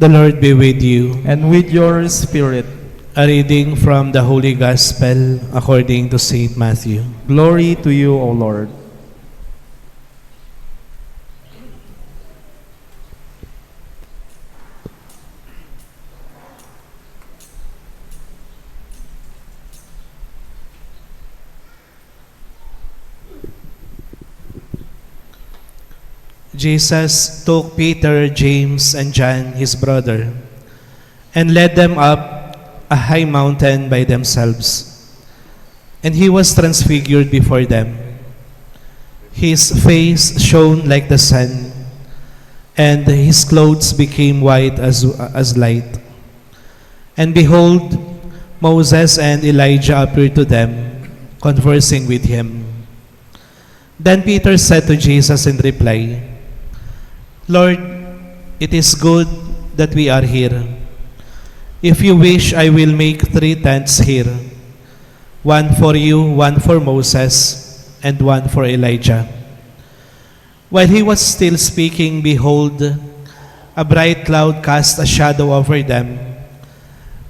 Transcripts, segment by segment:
The Lord be with you. and with your spirit. A reading from the Holy Gospel according to Saint Matthew. Glory to you, O Lord. Jesus took Peter, James, and John, his brother, and led them up a high mountain by themselves. And he was transfigured before them. His face shone like the sun, and his clothes became white as light. And behold, Moses and Elijah appeared to them, conversing with him. Then Peter said to Jesus in reply, Lord, it is good that we are here. If you wish, I will make 3 tents here, one for you, one for Moses, and one for Elijah. While he was still speaking, behold, a bright cloud cast a shadow over them.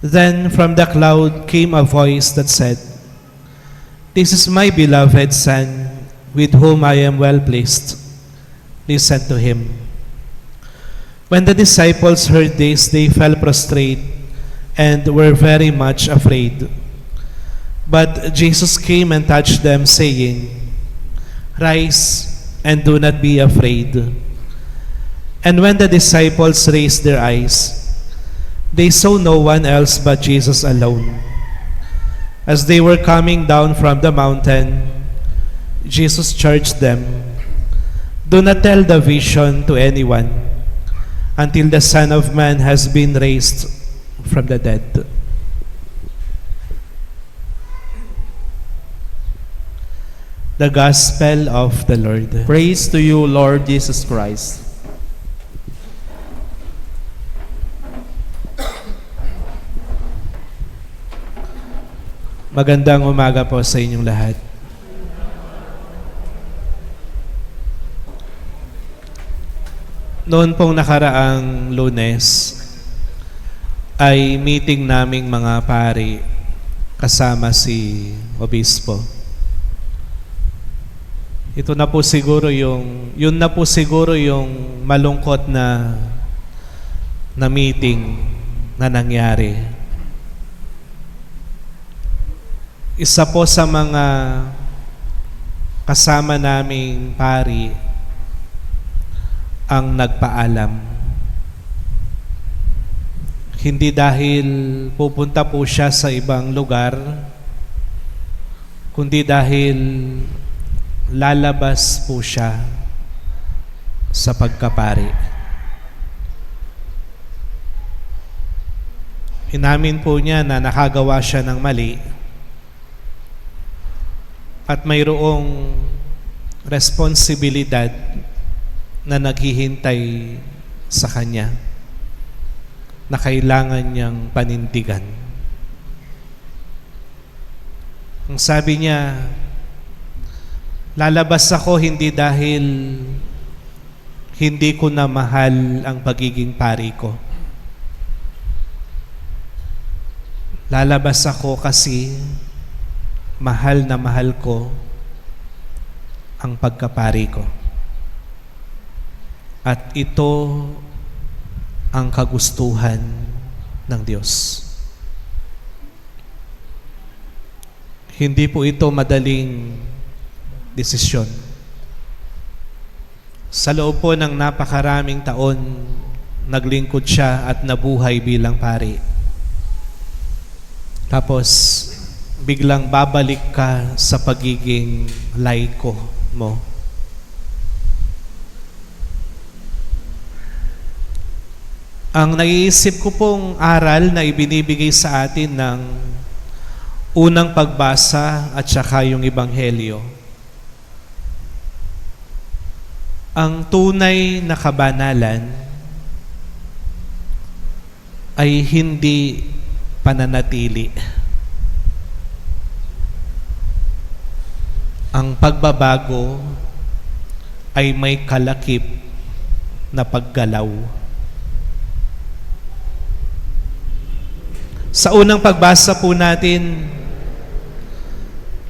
Then from the cloud came a voice that said, This is my beloved Son, with whom I am well pleased. Listen to him. When the disciples heard this, they fell prostrate and were very much afraid. But Jesus came and touched them, saying, Rise and do not be afraid. And when the disciples raised their eyes, they saw no one else but Jesus alone. As they were coming down from the mountain, Jesus charged them, Do not tell the vision to anyone until the Son of Man has been raised from the dead. The Gospel of the Lord. Praise to you, Lord Jesus Christ. Magandang umaga po sa inyong lahat. Noon pong nakaraang Lunes ay meeting naming mga pari kasama si Obispo. Yun na po siguro yung malungkot na meeting na nangyari. Isa po sa mga kasama naming pari ang nagpaalam. Hindi dahil pupunta po siya sa ibang lugar, kundi dahil lalabas po siya sa pagkapari. Inamin po niya na nakagawa siya ng mali at mayroong responsibilidad na naghihintay sa kanya na kailangan niyang panindigan. Ang sabi niya, lalabas ako hindi dahil hindi ko na mahal ang pagiging pari ko. Lalabas ako kasi mahal na mahal ko ang pagkapari ko. At ito ang kagustuhan ng Diyos. Hindi po ito madaling desisyon. Sa loob po ng napakaraming taon, naglingkod siya at nabuhay bilang pari. Tapos, biglang babalik ka sa pagiging laiko mo. Ang naiisip ko pong aral na ibinibigay sa atin ng unang pagbasa at saka yung Ebanghelyo. Ang tunay na kabanalan ay hindi pananatili. Ang pagbabago ay may kalakip na paggalaw. Sa unang pagbasa po natin,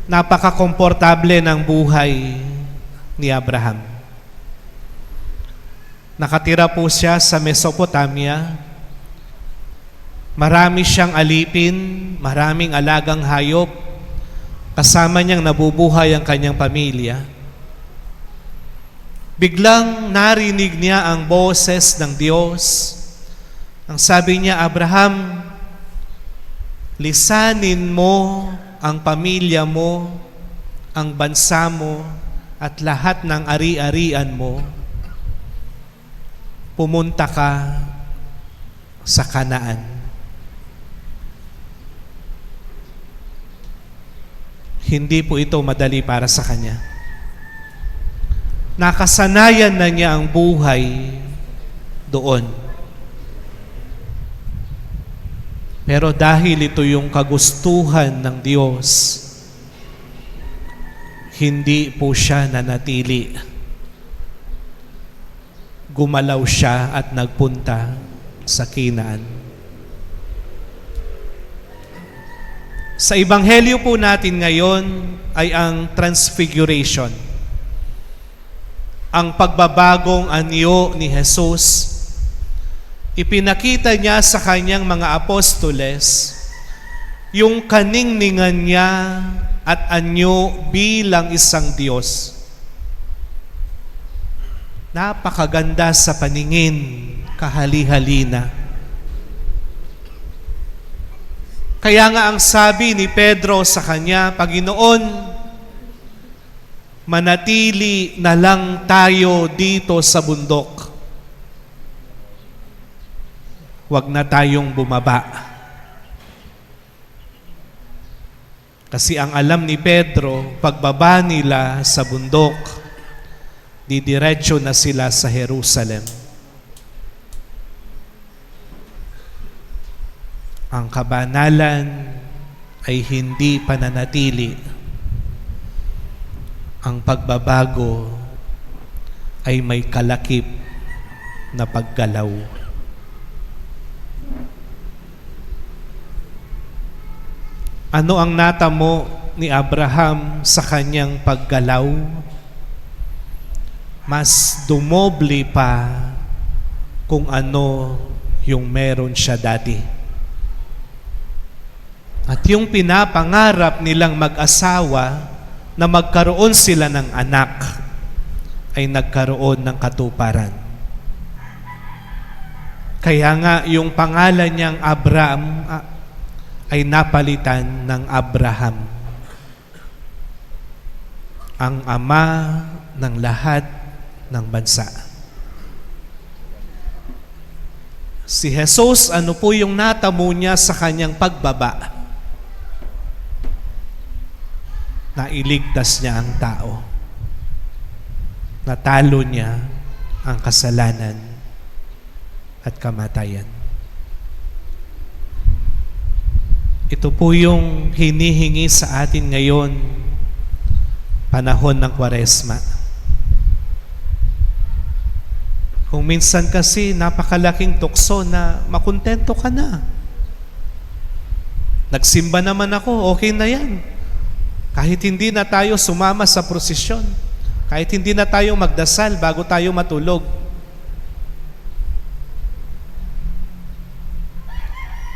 napaka-komportable ng buhay ni Abraham. Nakatira po siya sa Mesopotamia. Marami siyang alipin, maraming alagang hayop. Kasama niyang nabubuhay ang kanyang pamilya. Biglang narinig niya ang boses ng Diyos. Ang sabi niya, Abraham, lisanin mo ang pamilya mo, ang bansa mo, at lahat ng ari-arian mo. Pumunta ka sa Kanaan. Hindi po ito madali para sa kanya. Nakasanayan na niya ang buhay doon. Pero dahil ito yung kagustuhan ng Diyos, hindi po siya nanatili. Gumalaw siya at nagpunta sa Kinaan. Sa Ebanghelyo po natin ngayon ay ang Transfiguration. Ang pagbabagong anyo ni Jesus. Ipinakita niya sa kanyang mga apostoles yung kaningningan niya at anyo bilang isang Diyos. Napakaganda sa paningin, kahali-halina. Kaya nga ang sabi ni Pedro sa kanya, Panginoon, manatili na lang tayo dito sa bundok. Huwag na tayong bumaba. Kasi ang alam ni Pedro, pagbaba nila sa bundok, didiretso na sila sa Jerusalem. Ang kabanalan ay hindi pananatili. Ang pagbabago ay may kalakip na paggalaw. Ano ang natamo ni Abraham sa kanyang paggalaw? Mas dumoble pa kung ano yung meron siya dati. At yung pinapangarap nilang mag-asawa na magkaroon sila ng anak ay nagkaroon ng katuparan. Kaya nga yung pangalan niyang Abraham ay napalitan ng Abraham, ang ama ng lahat ng bansa. Si Jesus, ano po yung natamo niya sa kanyang pagbaba? Nailigtas niya ang tao. Natalo niya ang kasalanan at kamatayan. Ito po yung hinihingi sa atin ngayon, panahon ng Kwaresma. Kung minsan kasi napakalaking tukso na makontento ka na. Nagsimba naman ako, okay na yan. Kahit hindi na tayo sumama sa prosesyon, kahit hindi na tayo magdasal bago tayo matulog.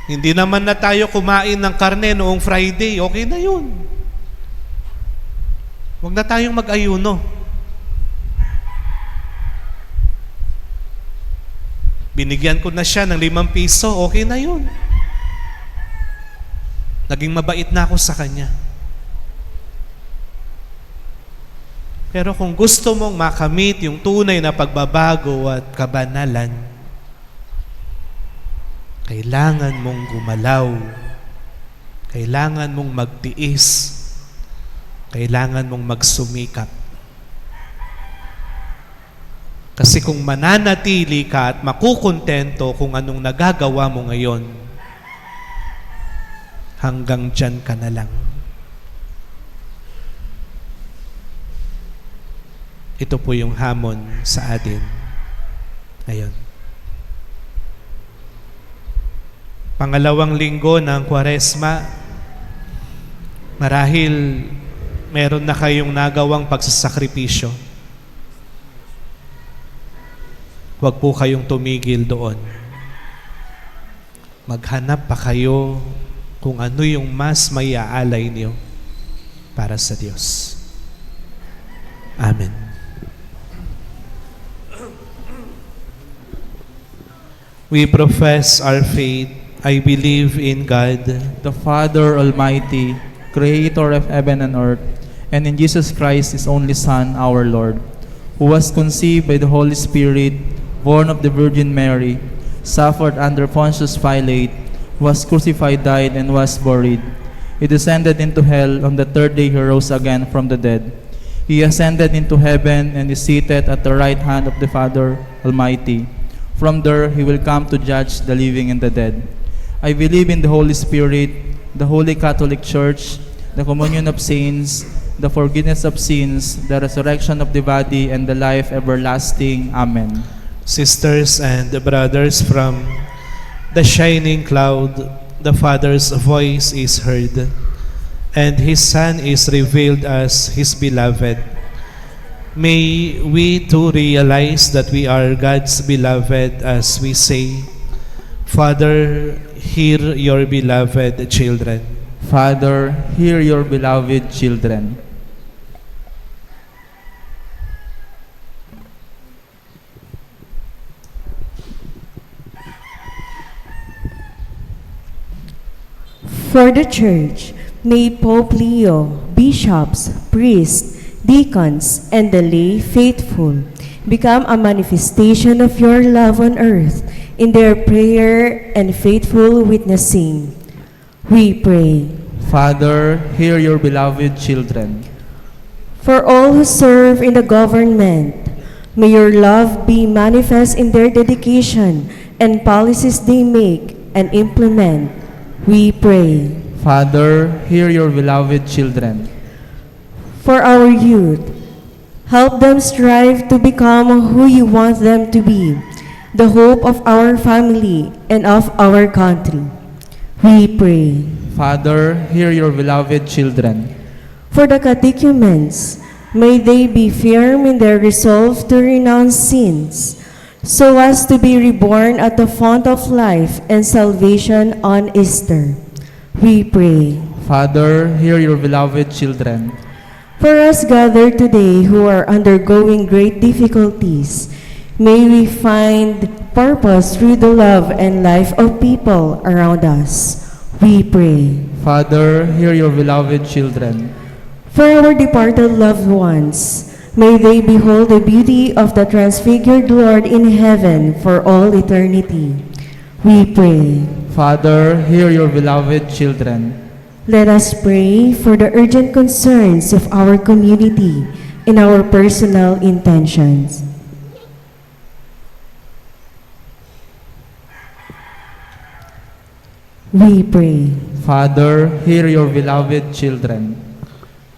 Hindi naman na tayo kumain ng karne noong Friday, okay na yun. Huwag na tayong mag-ayuno. Binigyan ko na siya ng 5 piso, okay na yun. Naging mabait na ako sa kanya. Pero kung gusto mong makamit yung tunay na pagbabago at kabanalan, kailangan mong gumalaw, kailangan mong magtiis, kailangan mong magsumikap. Kasi kung mananatili ka at makukontento kung anong nagagawa mo ngayon, hanggang dyan ka na lang. Ito po yung hamon sa atin ngayon. Pangalawang linggo ng Kwaresma, marahil meron na kayong nagawang pagsasakripisyo. Huwag po kayong tumigil doon. Maghanap pa kayo kung ano yung mas maiaalay niyo para sa Diyos. Amen. We profess our faith. I believe in God, the Father Almighty, Creator of heaven and earth, and in Jesus Christ, His only Son, our Lord, who was conceived by the Holy Spirit, born of the Virgin Mary, suffered under Pontius Pilate, was crucified, died, and was buried. He descended into hell. On the third day He rose again from the dead. He ascended into heaven and is seated at the right hand of the Father Almighty. From there He will come to judge the living and the dead. I believe in the Holy Spirit, the Holy Catholic Church, the communion of saints, the forgiveness of sins, the resurrection of the body, and the life everlasting. Amen. Sisters and brothers, from the shining cloud, the Father's voice is heard, and His Son is revealed as His beloved. May we too realize that we are God's beloved as we say, Father, hear your beloved children. Father, hear your beloved children. For the Church, may Pope Leo, bishops, priests, deacons, and the lay faithful become a manifestation of your love on earth in their prayer and faithful witnessing. We pray. Father, hear your beloved children. For all who serve in the government, may your love be manifest in their dedication and policies they make and implement. We pray. Father, hear your beloved children. For our youth, help them strive to become who you want them to be, the hope of our family and of our country. We pray. Father, hear your beloved children. For the catechumens, may they be firm in their resolve to renounce sins, so as to be reborn at the font of life and salvation on Easter. We pray. Father, hear your beloved children. For us gathered today who are undergoing great difficulties, may we find purpose through the love and life of people around us. We pray. Father, hear your beloved children. For our departed loved ones, may they behold the beauty of the transfigured Lord in heaven for all eternity. We pray. Father, hear your beloved children. Let us pray for the urgent concerns of our community and our personal intentions. We pray. Father, hear your beloved children.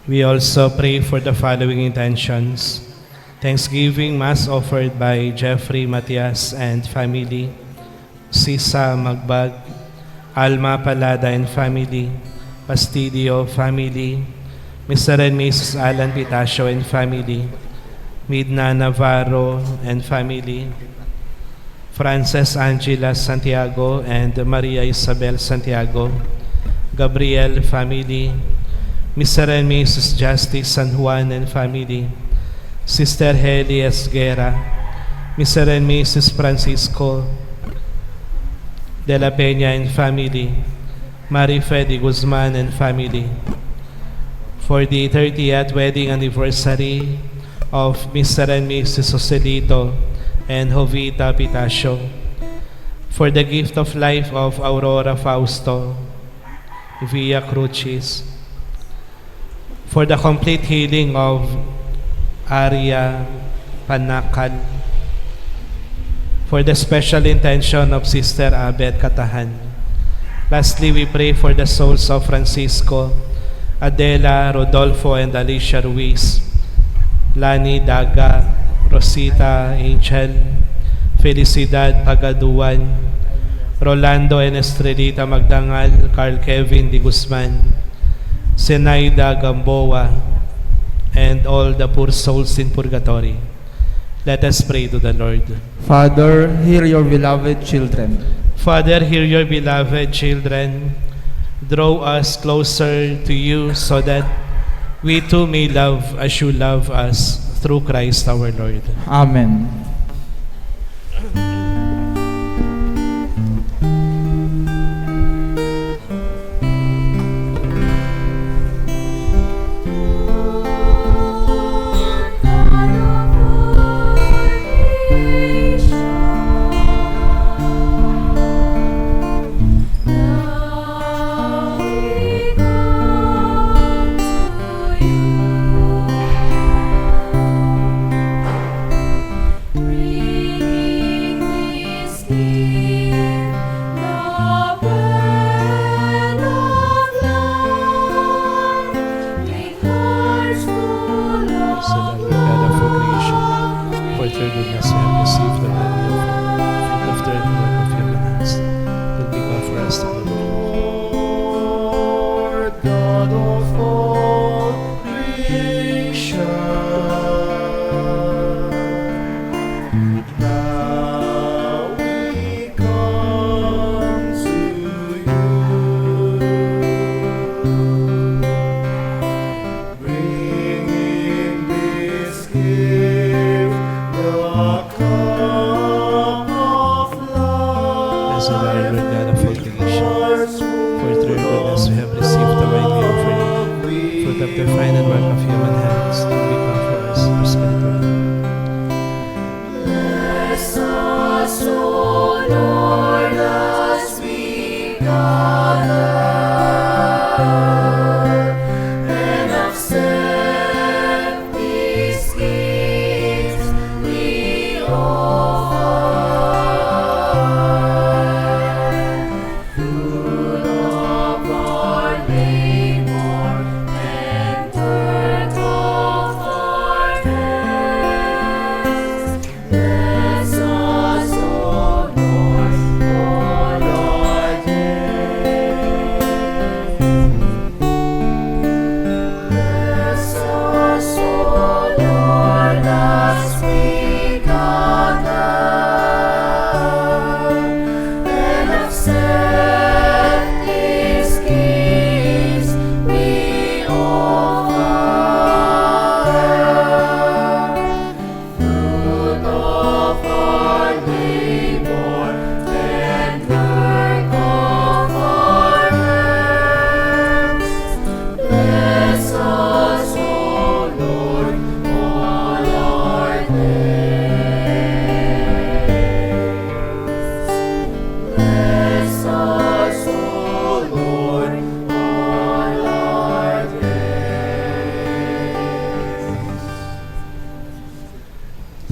We also pray for the following intentions. Thanksgiving Mass offered by Jeffrey Matias and family, Sisa Magbag, Alma Palada and family, Pastidio family, Mr. and Mrs. Alan Pitacio and family, Midna Navarro and family, Frances Angela Santiago and Maria Isabel Santiago, Gabriel family, Mr. and Mrs. Justice San Juan and family, Sister Heli Esguera, Mr. and Mrs. Francisco de la Peña and family, Marife de Guzman and family, for the 30th wedding anniversary of Mr. and Mrs. Joselito and Jovita Pitacio, for the gift of life of Aurora Fausto Villa Crucis, for the complete healing of Aria Panakal, for the special intention of Sister Abet Katahan. Lastly, we pray for the souls of Francisco, Adela, Rodolfo, and Alicia Ruiz, Lani Daga, Rosita Angel, Felicidad Pagaduan, Rolando and Estrelita Magdangal, Carl Kevin Di Guzman, Zenaida Gamboa, and all the poor souls in purgatory. Let us pray to the Lord. Father, hear your beloved children. Father, hear your beloved children. Draw us closer to you so that we too may love as you love us through Christ our Lord. Amen.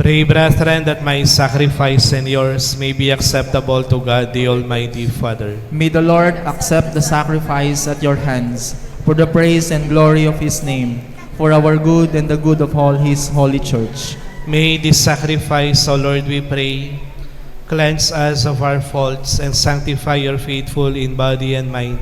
Pray, brethren, that my sacrifice and yours may be acceptable to God, the Almighty Father. May the Lord accept the sacrifice at your hands for the praise and glory of His name, for our good and the good of all His holy church. May this sacrifice, O Lord, we pray, cleanse us of our faults and sanctify your faithful in body and mind,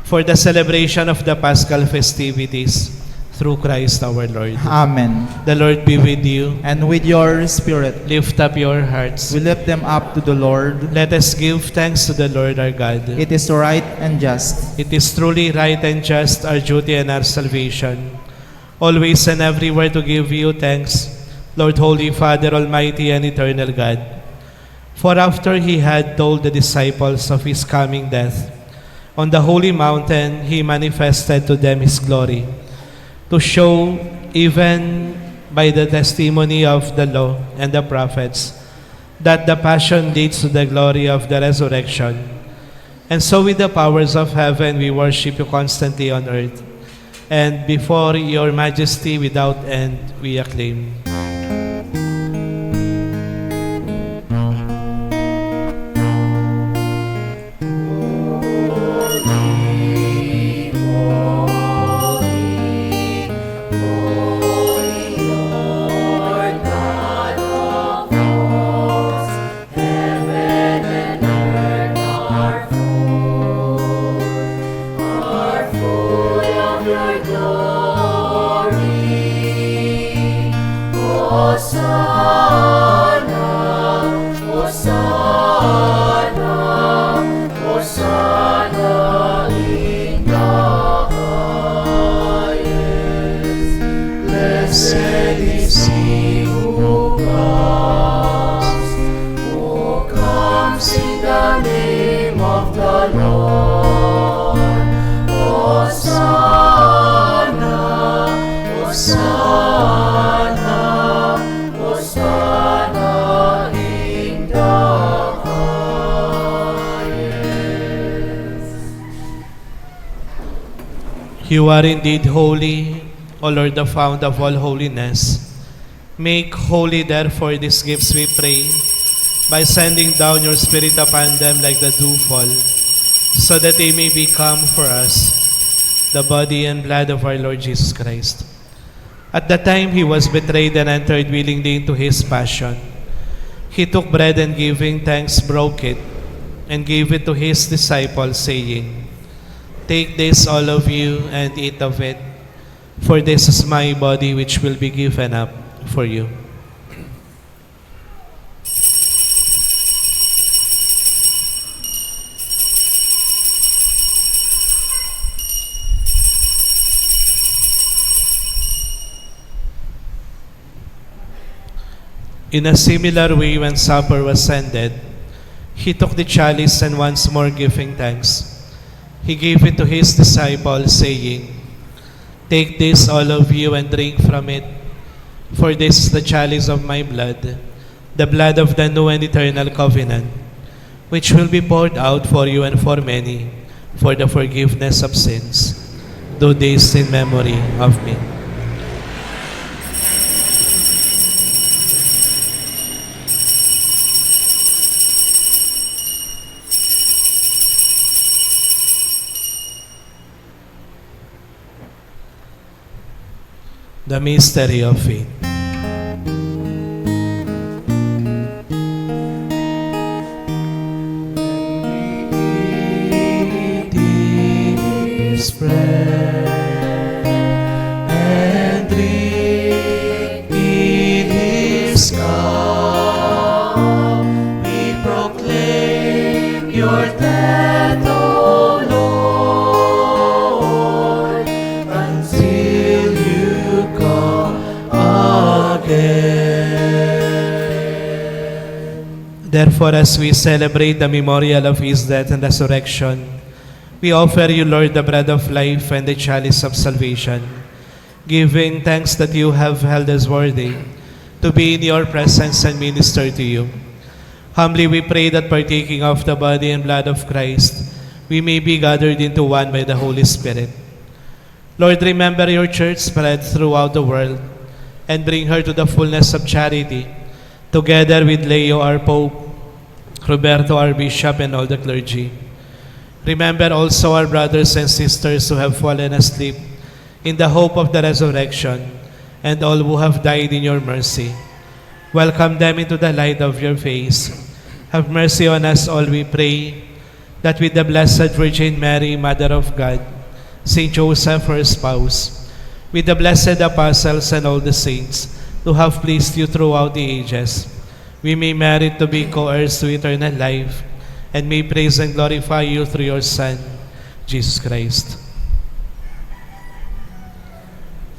for the celebration of the Paschal festivities, through Christ our Lord. Amen. The Lord be with you. And with your spirit, Lift up your hearts. we lift them up to the Lord. Let us give thanks to the Lord our God. It is right and just. It is truly right and just, our duty and our salvation, always and everywhere to give you thanks, Lord, Holy Father, Almighty and Eternal God. For after He had told the disciples of His coming death, on the holy mountain He manifested to them His glory, to show, even by the testimony of the law and the prophets, that the passion leads to the glory of the resurrection. And so with the powers of heaven we worship you constantly on earth, and before your majesty without end we acclaim. You are indeed holy, O Lord, the fount of all holiness. Make holy, therefore, these gifts, we pray, by sending down your Spirit upon them like the dewfall, so that they may become for us the body and blood of our Lord Jesus Christ. At the time he was betrayed and entered willingly into his passion, he took bread and giving thanks, broke it, and gave it to his disciples, saying, "Take this, all of you, and eat of it, for this is my body which will be given up for you." In a similar way, when supper was ended, he took the chalice and once more giving thanks, he gave it to his disciples, saying, "Take this, all of you, and drink from it, for this is the chalice of my blood, the blood of the new and eternal covenant, which will be poured out for you and for many for the forgiveness of sins. Do this in memory of me." The mystery of faith. This bread and drink in His cup, we proclaim your death, O Lord, until you come again. Therefore, as we celebrate the memorial of His death and resurrection, we offer you, Lord, the bread of life and the chalice of salvation, giving thanks that you have held us worthy to be in your presence and minister to you. Humbly we pray that partaking of the body and blood of Christ, we may be gathered into one by the Holy Spirit. Lord, remember your church spread throughout the world and bring her to the fullness of charity, together with Leo, our Pope, Roberto, our Bishop, and all the clergy. Remember also our brothers and sisters who have fallen asleep in the hope of the resurrection, and all who have died in your mercy. Welcome them into the light of your face. Have mercy on us all, we pray, that with the Blessed Virgin Mary, Mother of God, Saint Joseph, her spouse, with the blessed apostles and all the saints who have pleased you throughout the ages, we may merit to be co-heirs to eternal life, and may praise and glorify you through your Son, Jesus Christ.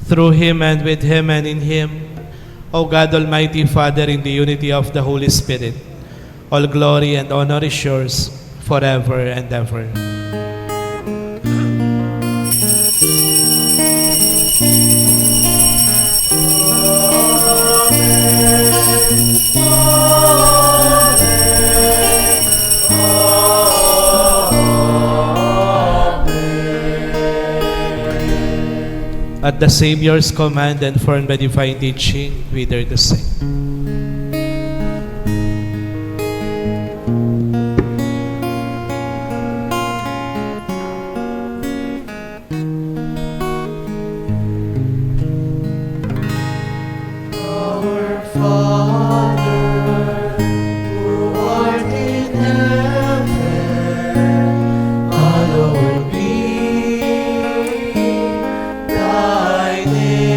Through him and with him and in him, O God, Almighty Father, in the unity of the Holy Spirit, all glory and honor is yours forever and ever. At the Savior's command and formed by divine teaching, we dare to sing. Our Father, who art in heaven, hallowed be thy name.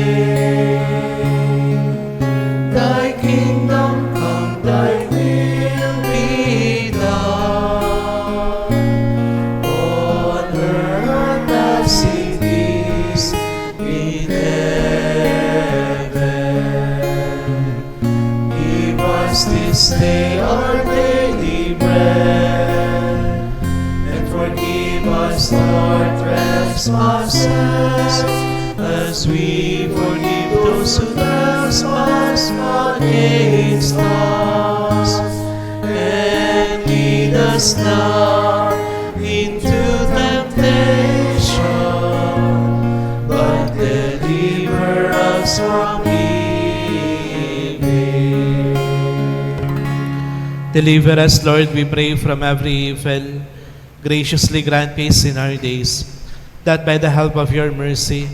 Thy kingdom come, thy will be done, on earth as it is in heaven. Give us this day our daily bread, and forgive us our trespasses, as we forgive those who trespass against us. And lead us not into temptation, Deliver us, Lord, we pray, from every evil. Graciously grant peace in our days, that by the help of your mercy,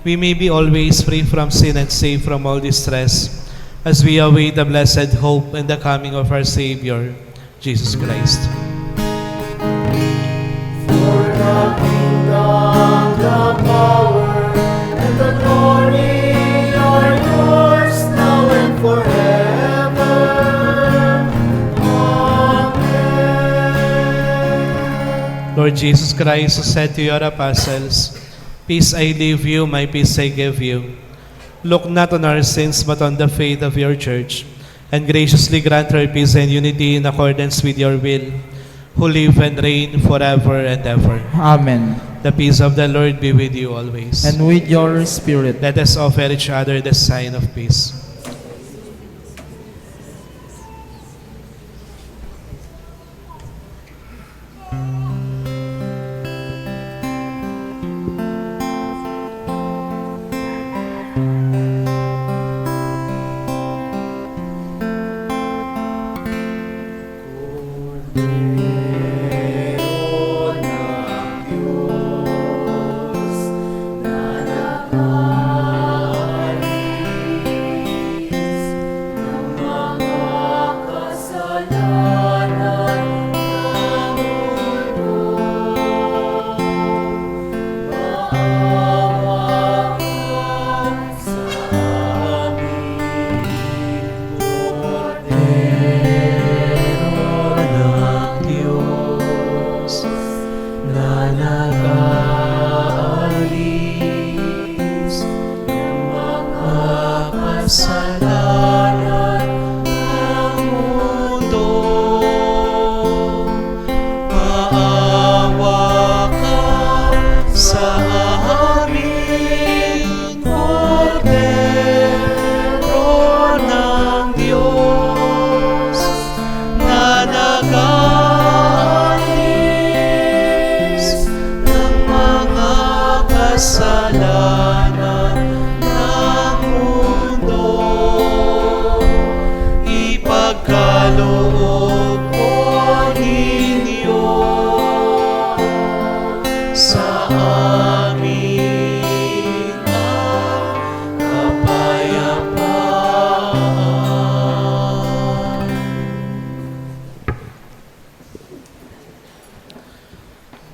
we may be always free from sin and safe from all distress, as we await the blessed hope and the coming of our Savior, Jesus Christ. For the kingdom, the power, and the glory are yours now and forever. Amen. Lord Jesus Christ, who said to your apostles, "Peace I leave you, my peace I give you," look not on our sins, but on the faith of your church, and graciously grant her peace and unity in accordance with your will, who live and reign forever and ever. Amen. The peace of the Lord be with you always. And with your spirit. Let us offer each other the sign of peace.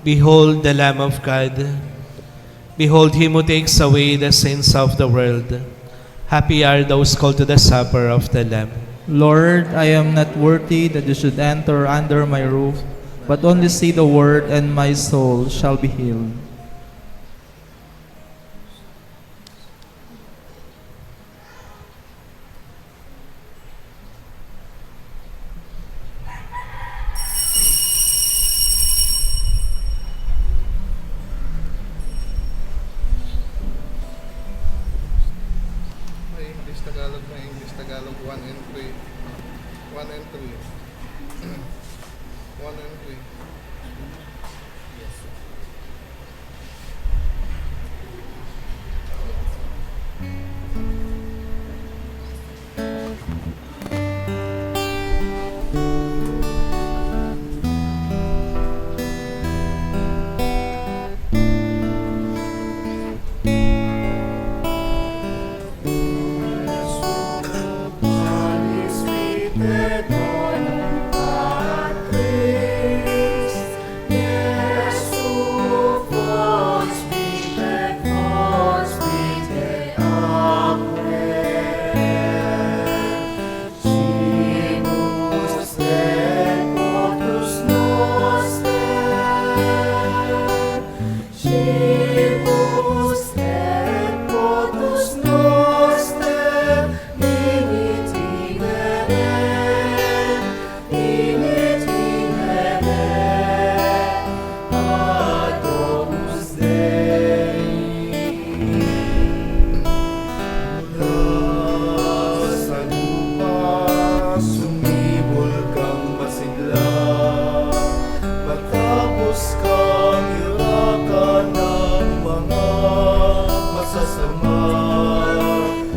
Behold the Lamb of God. Behold him who takes away the sins of the world. Happy are those called to the supper of the Lamb. Lord, I am not worthy that you should enter under my roof, but only say the word, and my soul shall be healed. May English Tagalog 1 and 3. 1 and 3. 1 and 3.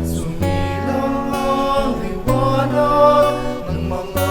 Sumilang ang liwanag ng mga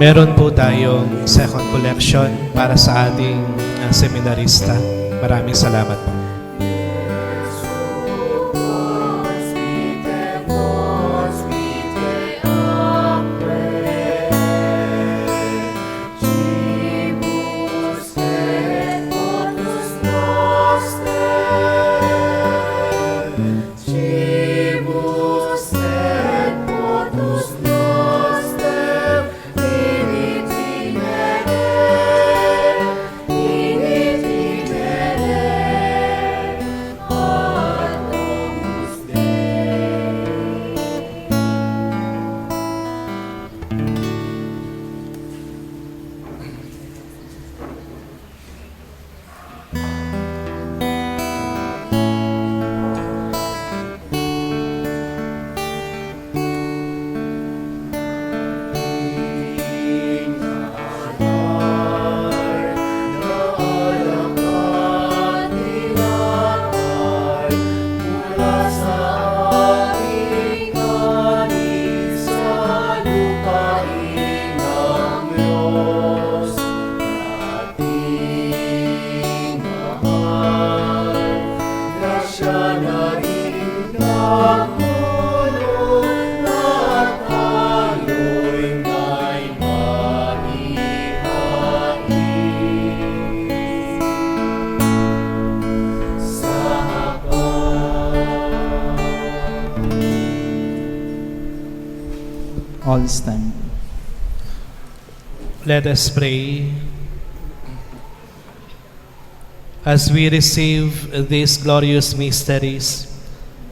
Meron po tayong second collection para sa ating seminarista. Maraming salamat po. All stand. Let us pray. As we receive these glorious mysteries,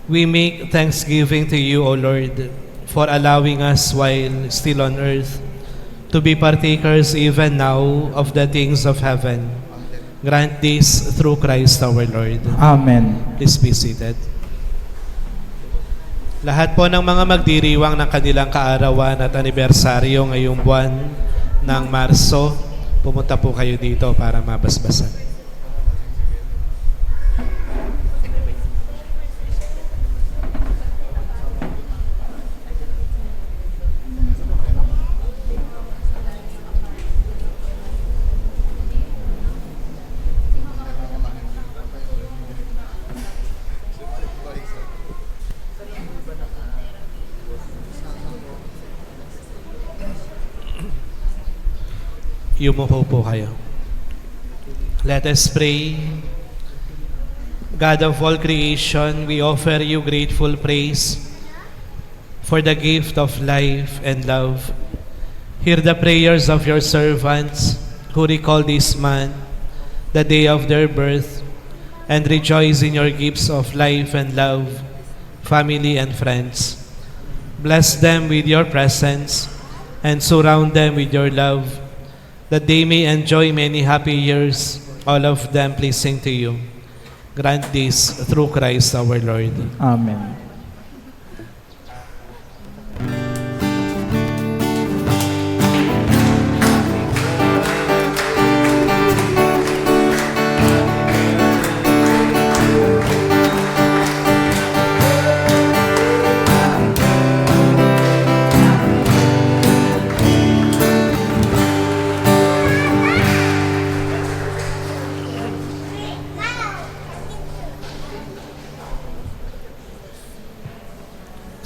we make thanksgiving to you, O Lord, for allowing us while still on earth to be partakers even now of the things of heaven. Grant this through Christ our Lord. Amen. Please be seated. Lahat po ng mga magdiriwang ng kanilang kaarawan at anibersaryo ngayong buwan ng Marso, pumunta po kayo dito para mabasbasan. Yumuko po kayo. Let us pray. God of all creation, we offer you grateful praise for the gift of life and love. Hear the prayers of your servants who recall this month, the day of their birth, and rejoice in your gifts of life and love, family and friends. Bless them with your presence and surround them with your love, that they may enjoy many happy years, all of them pleasing to you. Grant this through Christ our Lord. Amen.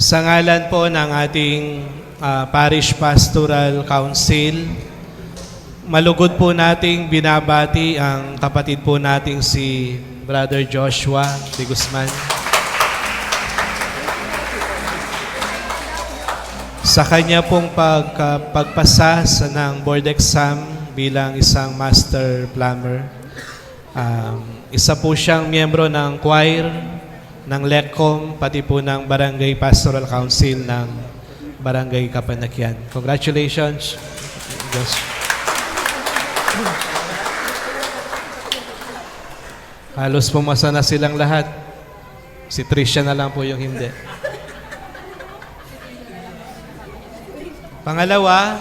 Sa ngalan po ng ating Parish Pastoral Council, malugod po nating binabati ang kapatid po nating si Brother Joshua de Guzman. Sa kanya pong pagpasa ng board exam bilang isang master plumber, isa po siyang miyembro ng choir, ng LECOM, pati po ng Barangay Pastoral Council ng Barangay Kapanakyan. Congratulations. Yes. Halos pumasa na silang lahat. Si Tricia na lang po yung hindi. Pangalawa,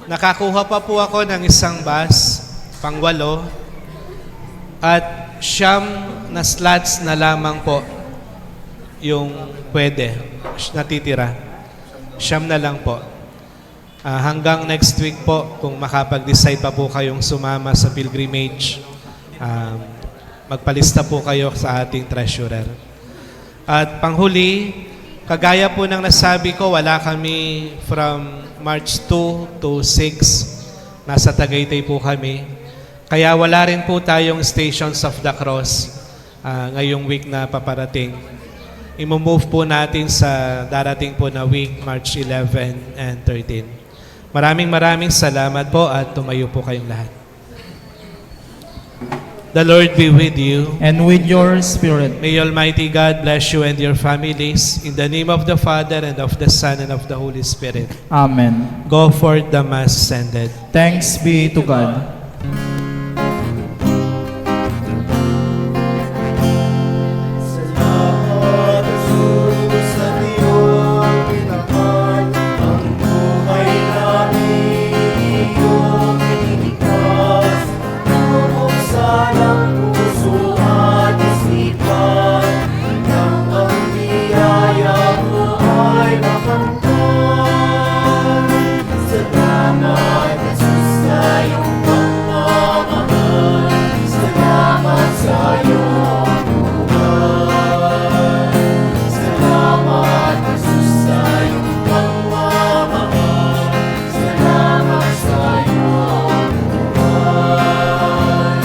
nakakuha pa po ako ng isang bus, pang-8, at 9 na slots na lamang po yung pwede, natitira. 9 na lang po. Hanggang next week po, kung makapag-decide pa po kayong sumama sa pilgrimage, magpalista po kayo sa ating treasurer. At panghuli, kagaya po ng nasabi ko, wala kami from March 2 to 6. Nasa Tagaytay po kami. Kaya wala rin po tayong Stations of the Cross ngayong week na paparating. I-move po natin sa darating po na week, March 11 and 13. Maraming salamat po at tumayo po kayong lahat. The Lord be with you. And with your spirit. May Almighty God bless you and your families. In the name of the Father, and of the Son, and of the Holy Spirit. Amen. Go forth, the Mass is ended. Thanks be to God. Salamat, Jesus, sa iyong pinahal. Ang buhay namin iyong iniligtas. Bubuksan ang puso at isipan, nang ang biyaya mo ay makamtan. Salamat, Jesus, sa iyong pagmamahal. Salamat sa iyong buhay. Salamat, Jesus, sa iyong pagmamahal. Salamat sa iyong buhay.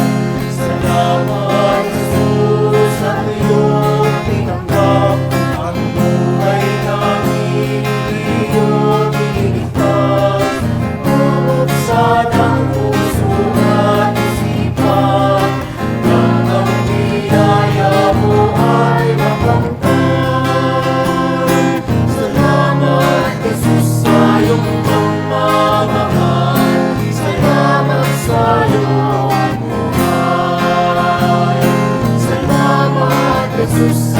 Salamat, Jesus, sa iyong tinanggap. Ang buhay namin iyong iniligtas. Bubuksan ang puso at isipan, nang ang biyaya mo ay makamtan. Salamat, Jesus, sa iyong pagmamahal. Salamat sa iyong buhay. Salamat, Jesus,